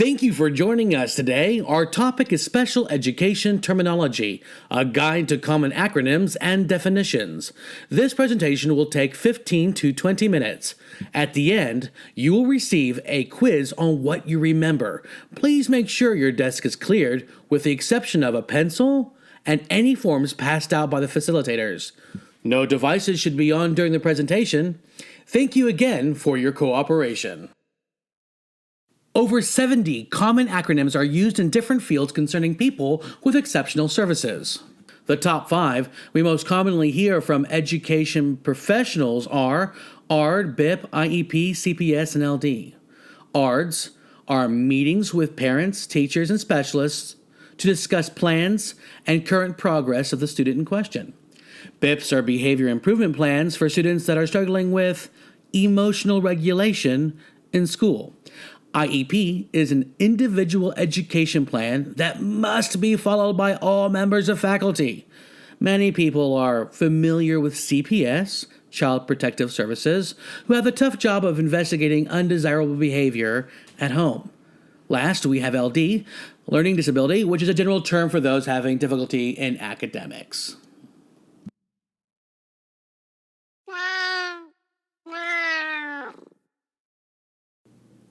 Thank you for joining us today. Our topic is Special Education Terminology, a guide to common acronyms and definitions. This presentation will take 15 to 20 minutes. At the end, you will receive a quiz on what you remember. Please make sure your desk is cleared, with the exception of a pencil and any forms passed out by the facilitators. No devices should be on during the presentation. Thank you again for your cooperation. Over 70 common acronyms are used in different fields concerning people with exceptional services. The top 5 we most commonly hear from education professionals are ARD, BIP, IEP, CPS, and LD. ARDs are meetings with parents, teachers, and specialists to discuss plans and current progress of the student in question. BIPs are behavior improvement plans for students that are struggling with emotional regulation in school. IEP is an individual education plan that must be followed by all members of faculty. Many people are familiar with CPS, Child Protective Services, who have the tough job of investigating undesirable behavior at home. Last, we have LD, Learning Disability, which is a general term for those having difficulty in academics.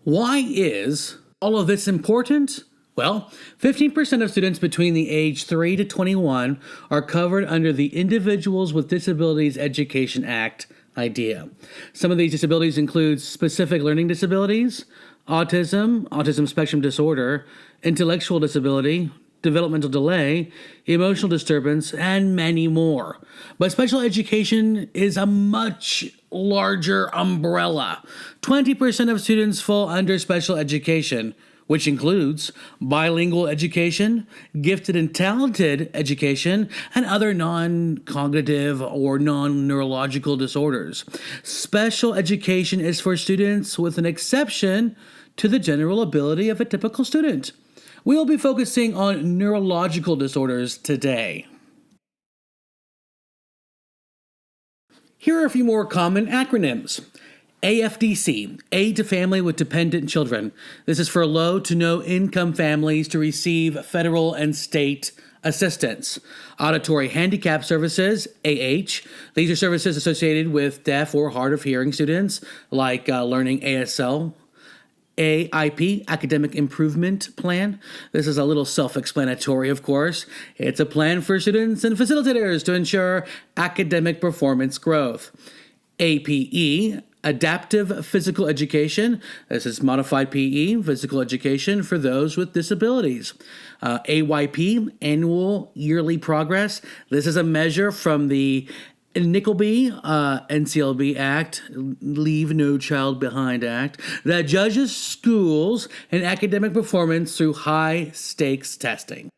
Why is all of this important? Well, 15% of students between the age 3 to 21 are covered under the Individuals with Disabilities Education Act idea. Some of these disabilities include specific learning disabilities, autism spectrum disorder, intellectual disability, developmental delay, emotional disturbance, and many more. But special education is a much larger umbrella. 20% of students fall under special education, which includes bilingual education, gifted and talented education, and other non-cognitive or non-neurological disorders. Special education is for students with an exception to the general ability of a typical student. We will be focusing on neurological disorders today. Here are a few more common acronyms. AFDC, Aid to Family with Dependent Children. This is for low to no income families to receive federal and state assistance. Auditory Handicap Services, AH. These are services associated with deaf or hard of hearing students, like learning ASL. AIP, Academic Improvement Plan. This is a little self-explanatory, of course. It's a plan for students and facilitators to ensure academic performance growth. APE, Adaptive Physical Education. This is modified PE, physical education for those with disabilities. AYP, Annual Yearly Progress. This is a measure from the Nicholby, NCLB Act, Leave No Child Behind Act, that judges schools and academic performance through high-stakes testing.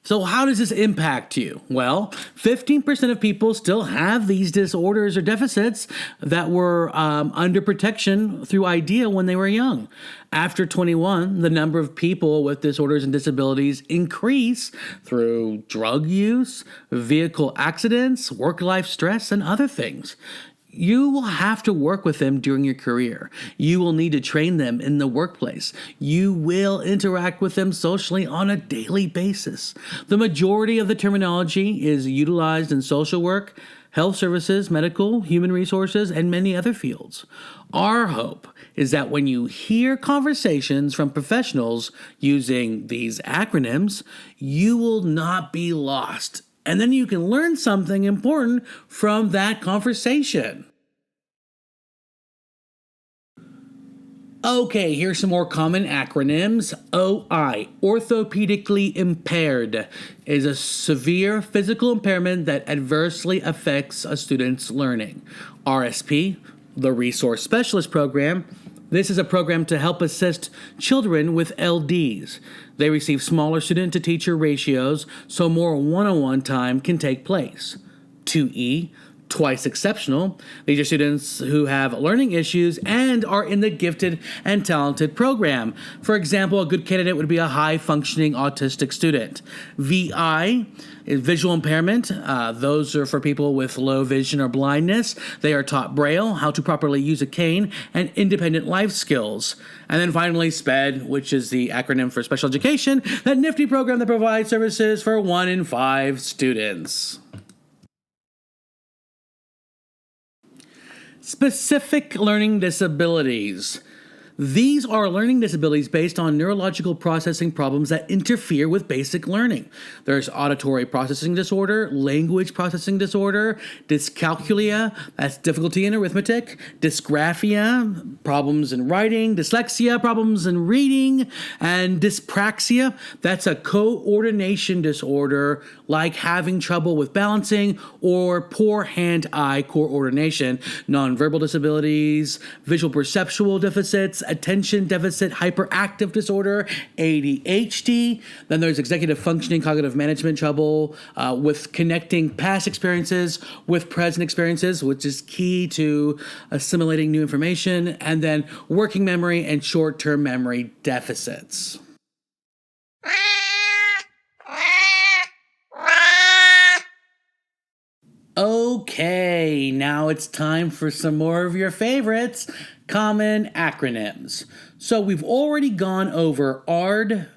So how does this impact you? Well, 15% of people still have these disorders or deficits that were under protection through IDEA when they were young. After 21, the number of people with disorders and disabilities increase through drug use, vehicle accidents, work-life stress, and other things. You will have to work with them during your career. You will need to train them in the workplace. You will interact with them socially on a daily basis. The majority of the terminology is utilized in social work, health services, medical, human resources, and many other fields. Our hope is that when you hear conversations from professionals using these acronyms, you will not be lost. And then you can learn something important from that conversation. Okay, here's some more common acronyms. OI, orthopedically impaired, is a severe physical impairment that adversely affects a student's learning. RSP, the Resource Specialist Program. This is a program to help assist children with LDs. They receive smaller student-to-teacher ratios, so more one-on-one time can take place. 2E, Twice exceptional. These are students who have learning issues and are in the gifted and talented program. For example, a good candidate would be a high-functioning autistic student. VI is visual impairment. Those are for people with low vision or blindness. They are taught Braille, how to properly use a cane, and independent life skills. And then finally, SPED, which is the acronym for special education, that nifty program that provides services for 1 in 5 students. Specific learning disabilities. These are learning disabilities based on neurological processing problems that interfere with basic learning. There's auditory processing disorder, language processing disorder, dyscalculia, that's difficulty in arithmetic, dysgraphia, problems in writing, dyslexia, problems in reading, and dyspraxia, that's a coordination disorder like having trouble with balancing or poor hand-eye coordination. Nonverbal disabilities, visual perceptual deficits, attention deficit hyperactive disorder, ADHD. Then there's executive functioning, cognitive management trouble with connecting past experiences with present experiences, which is key to assimilating new information. And then working memory and short-term memory deficits. Okay, now it's time for some more of your favorites, common acronyms. So we've already gone over ARD,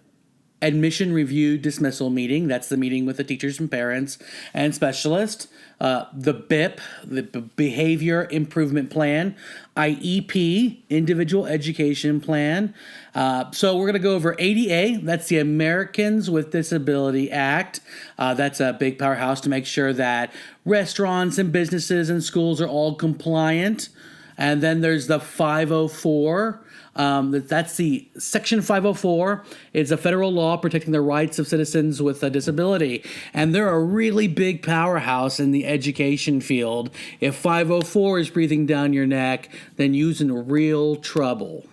Admission Review Dismissal Meeting. That's the meeting with the teachers and parents and specialists. The BIP, the Behavior Improvement Plan. IEP, Individual Education Plan. So we're going to go over ADA. That's the Americans with Disability Act. That's a big powerhouse to make sure that restaurants and businesses and schools are all compliant. And then there's the 504. That's the Section 504. It's a federal law protecting the rights of citizens with a disability. And they're a really big powerhouse in the education field. If 504 is breathing down your neck, then you're in real trouble.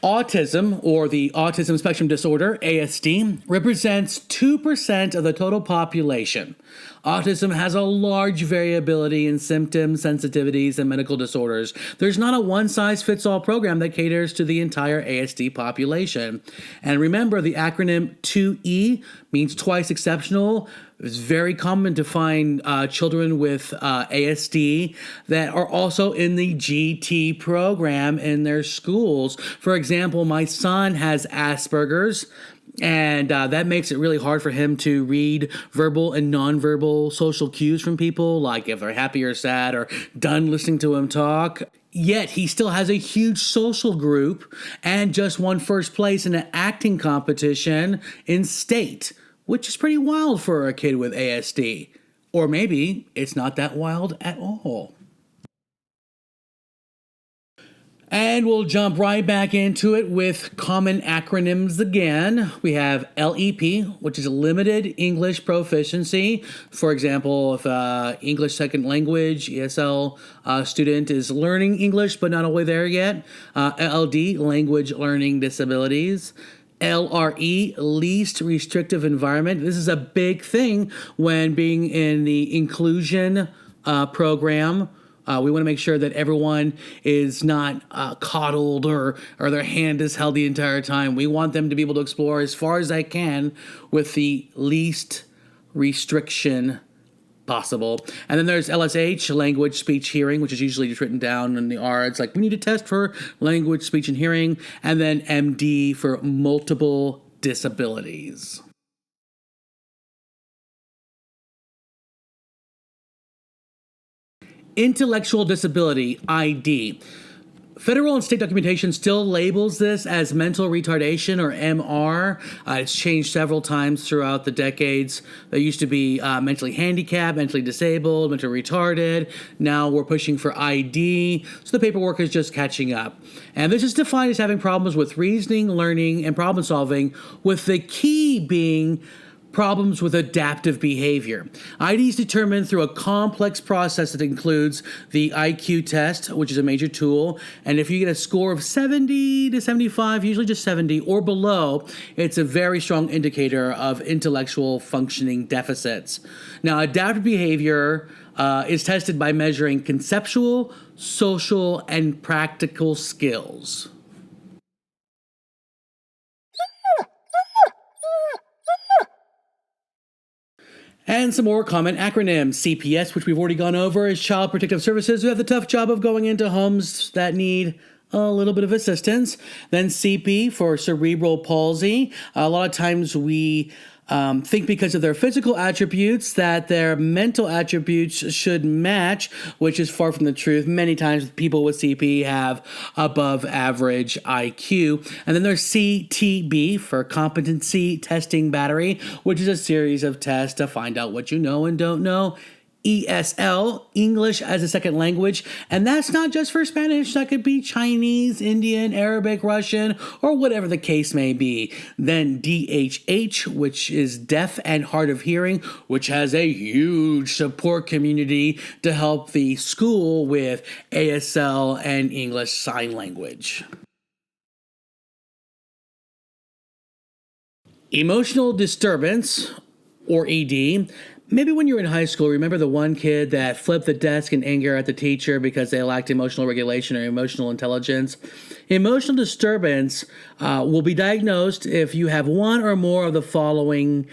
Autism, or the Autism Spectrum Disorder, ASD, represents 2% of the total population. Autism has a large variability in symptoms, sensitivities, and medical disorders. There's not a one-size-fits-all program that caters to the entire ASD population. And remember, the acronym 2E means twice exceptional. It's very common to find children with ASD that are also in the GT program in their schools. For example, my son has Asperger's, and that makes it really hard for him to read verbal and nonverbal social cues from people, like if they're happy or sad or done listening to him talk. Yet he still has a huge social group and just won first place in an acting competition in state, which is pretty wild for a kid with ASD. Or maybe it's not that wild at all. And we'll jump right back into it with common acronyms again. We have LEP, which is Limited English Proficiency. For example, if English Second Language, ESL student is learning English but not all the way there yet. LLD, Language Learning Disabilities. LRE, Least Restrictive Environment. This is a big thing when being in the inclusion program. We want to make sure that everyone is not coddled or their hand is held the entire time. We want them to be able to explore as far as they can with the least restriction possible. And then there's LSH, Language, Speech, Hearing, which is usually just written down in the R. It's like, we need a test for language, speech, and hearing. And then MD for multiple disabilities. Intellectual disability, ID. Federal and state documentation still labels this as mental retardation, or MR. It's changed several times throughout the decades. There used to be mentally handicapped, mentally disabled, mentally retarded. Now we're pushing for ID, so the paperwork is just catching up. And this is defined as having problems with reasoning, learning, and problem solving, with the key being problems with adaptive behavior. ID is determined through a complex process that includes the IQ test, which is a major tool, and if you get a score of 70 to 75, usually just 70 or below, it's a very strong indicator of intellectual functioning deficits. Now, adaptive behavior is tested by measuring conceptual, social, and practical skills. And some more common acronyms. CPS, which we've already gone over, is Child Protective Services, who have the tough job of going into homes that need a little bit of assistance. Then CP for cerebral palsy. A lot of times we think because of their physical attributes that their mental attributes should match, which is far from the truth. Many times people with CP have above average IQ. And then there's CTB for competency testing battery, which is a series of tests to find out what you know and don't know. ESL, English as a second language, and that's not just for Spanish. That could be Chinese, Indian, Arabic, Russian, or whatever the case may be. Then DHH, which is deaf and hard of hearing, which has a huge support community to help the school with ASL and English Sign Language. Emotional disturbance, or ED. Maybe when you were in high school, remember the one kid that flipped the desk in anger at the teacher because they lacked emotional regulation or emotional intelligence? Emotional disturbance will be diagnosed if you have one or more of the following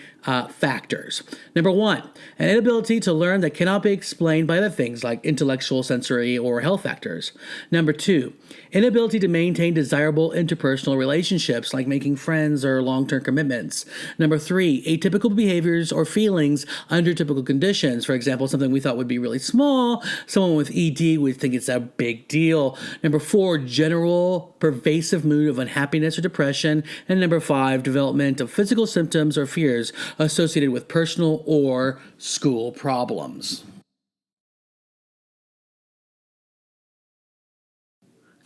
factors. Number one, an inability to learn that cannot be explained by other things like intellectual, sensory, or health factors. Number two, inability to maintain desirable interpersonal relationships like making friends or long-term commitments. Number three, atypical behaviors or feelings under typical conditions. For example, something we thought would be really small, someone with ED would think it's a big deal. Number four, general pervasive mood of unhappiness or depression. And number five, development of physical symptoms or fears associated with personal or school problems.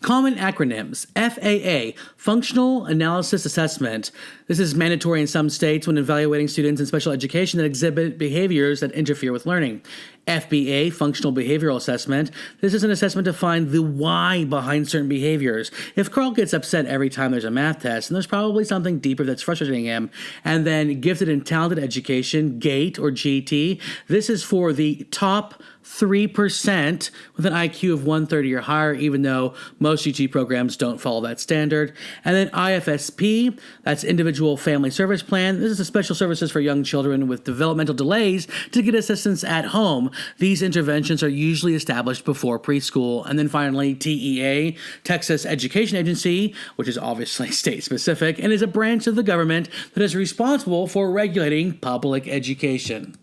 Common acronyms. FAA, Functional Analysis Assessment. This is mandatory in some states when evaluating students in special education that exhibit behaviors that interfere with learning. FBA, Functional Behavioral Assessment. This is an assessment to find the why behind certain behaviors. If Carl gets upset every time there's a math test, then there's probably something deeper that's frustrating him. And then Gifted and Talented Education, GATE or GT. This is for the top 3% with an IQ of 130 or higher, even though most GT programs don't follow that standard. And then IFSP, that's Individual Family Service Plan. This is a special services for young children with developmental delays to get assistance at home. These interventions are usually established before preschool. And then finally, TEA, Texas Education Agency, which is obviously state-specific, and is a branch of the government that is responsible for regulating public education.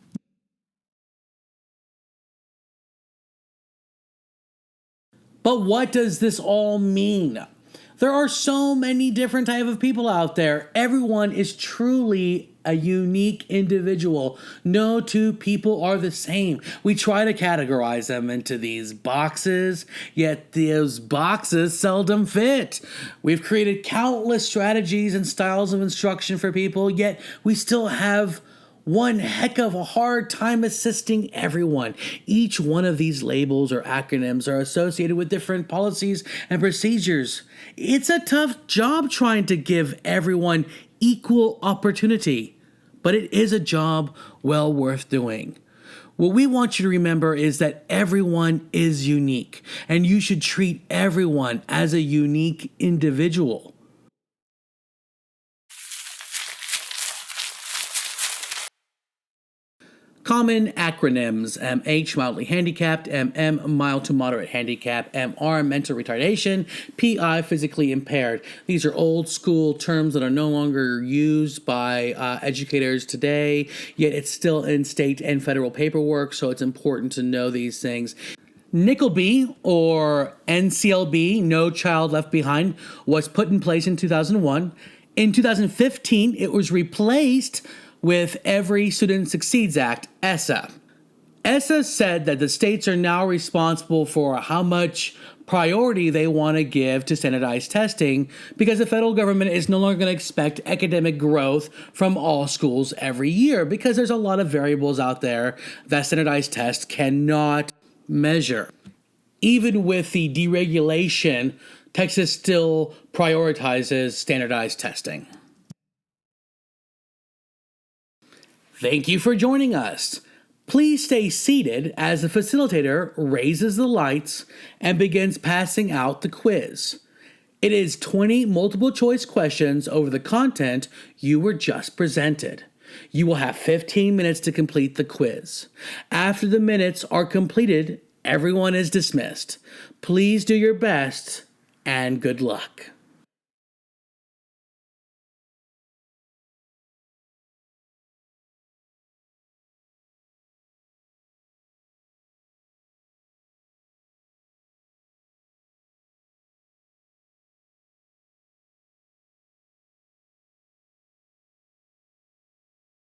But what does this all mean? There are so many different types of people out there. Everyone is truly a unique individual. No two people are the same. We try to categorize them into these boxes, yet those boxes seldom fit. We've created countless strategies and styles of instruction for people, yet we still have one heck of a hard time assisting everyone. Each one of these labels or acronyms are associated with different policies and procedures. It's a tough job trying to give everyone equal opportunity, but it is a job well worth doing. What we want you to remember is that everyone is unique, and you should treat everyone as a unique individual. Common acronyms: MH, mildly handicapped; MM, mild to moderate handicap; MR, mental retardation; PI, physically impaired. These are old school terms that are no longer used by educators today, yet it's still in state and federal paperwork, so it's important to know these things. NCLB, or NCLB, No Child Left Behind, was put in place in 2001. In 2015, it was replaced with Every Student Succeeds Act, ESSA. ESSA said that the states are now responsible for how much priority they want to give to standardized testing because the federal government is no longer going to expect academic growth from all schools every year because there's a lot of variables out there that standardized tests cannot measure. Even with the deregulation, Texas still prioritizes standardized testing. Thank you for joining us. Please stay seated as the facilitator raises the lights and begins passing out the quiz. It is 20 multiple choice questions over the content you were just presented. You will have 15 minutes to complete the quiz. After the minutes are completed, everyone is dismissed. Please do your best and good luck.